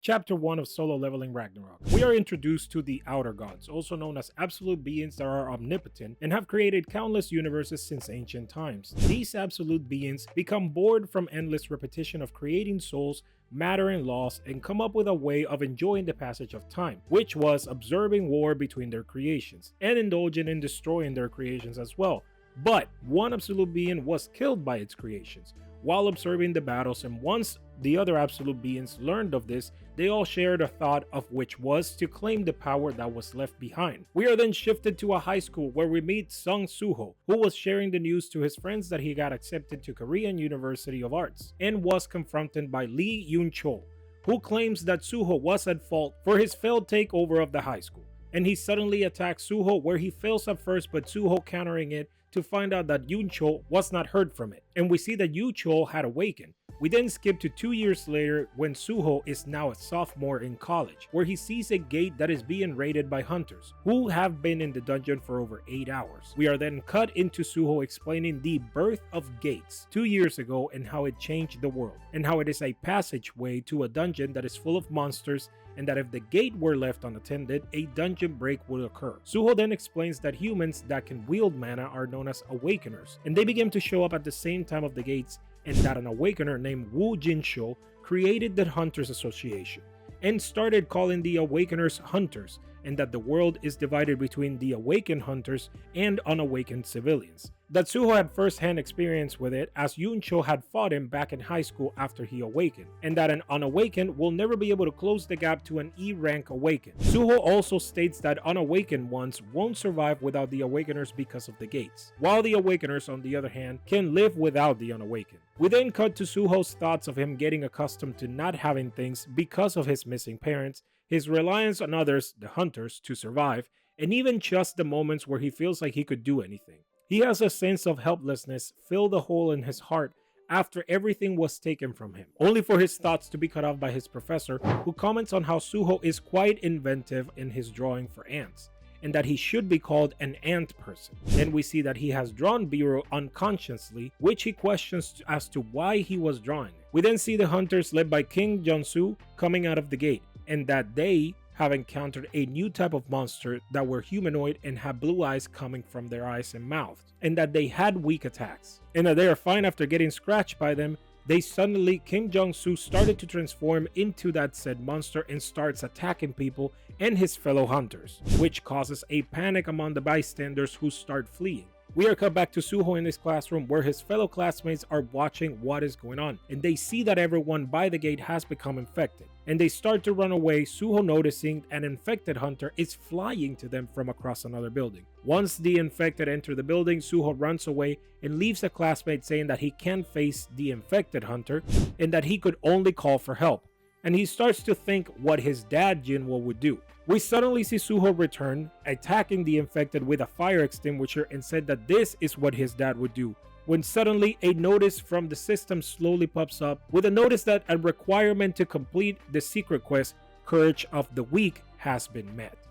Chapter 1 of Solo Leveling Ragnarok. We are introduced to the Outer Gods, also known as absolute beings that are omnipotent and have created countless universes since ancient times. These absolute beings become bored from endless repetition of creating souls, matter and laws, and come up with a way of enjoying the passage of time, which was observing war between their creations, and indulging in destroying their creations as well. But one absolute being was killed by its creations while observing the battles, and once the other absolute beings learned of this, they all shared a thought of which was to claim the power that was left behind. We are then shifted to a high school where we meet Sung Suho, who was sharing the news to his friends that he got accepted to Korean University of Arts, and was confronted by Lee Yun-chol, who claims that Suho was at fault for his failed takeover of the high school. And he suddenly attacks Suho, where he fails at first, but Suho countering it to find out that Yun-chol was not hurt from it. And we see that Yun-chol had awakened. We then skip to 2 years later when Suho is now a sophomore in college, where he sees a gate that is being raided by hunters, who have been in the dungeon for over 8 hours. We are then cut into Suho explaining the birth of gates 2 years ago and how it changed the world, and how it is a passageway to a dungeon that is full of monsters, and that if the gate were left unattended, a dungeon break would occur. Suho then explains that humans that can wield mana are known as awakeners, and they begin to show up at the same time of the gates, and that an awakener named Woo Jin-sho created the Hunters Association and started calling the awakeners hunters, and that the world is divided between the awakened hunters and unawakened civilians. That Suho had first-hand experience with it, as Yun-chol had fought him back in high school after he awakened, and that an unawakened will never be able to close the gap to an E-rank awakened. Suho also states that unawakened ones won't survive without the awakeners because of the gates, while the awakeners, on the other hand, can live without the unawakened. We then cut to Suho's thoughts of him getting accustomed to not having things because of his missing parents, his reliance on others, the hunters, to survive, and even just the moments where he feels like he could do anything. He has a sense of helplessness fill the hole in his heart after everything was taken from him, only for his thoughts to be cut off by his professor, who comments on how Suho is quite inventive in his drawing for ants, and that he should be called an ant person. Then we see that he has drawn Biro unconsciously, which he questions as to why he was drawing it. We then see the hunters led by King Jong-soo coming out of the gate, and that they have encountered a new type of monster that were humanoid and had blue eyes coming from their eyes and mouths, and that they had weak attacks, and that they are fine after getting scratched by them. They suddenly, Kim Jong-soo started to transform into that said monster and starts attacking people and his fellow hunters, which causes a panic among the bystanders who start fleeing. We are cut back to Suho in his classroom, where his fellow classmates are watching what is going on, and they see that everyone by the gate has become infected, and they start to run away, Suho noticing an infected hunter is flying to them from across another building. Once the infected enter the building, Suho runs away and leaves a classmate saying that he can't face the infected hunter and that he could only call for help, and he starts to think what his dad Jinwo would do. We suddenly see Suho return, attacking the infected with a fire extinguisher, and said that this is what his dad would do, when suddenly a notice from the system slowly pops up with a notice that a requirement to complete the secret quest, Courage of the Weak, has been met.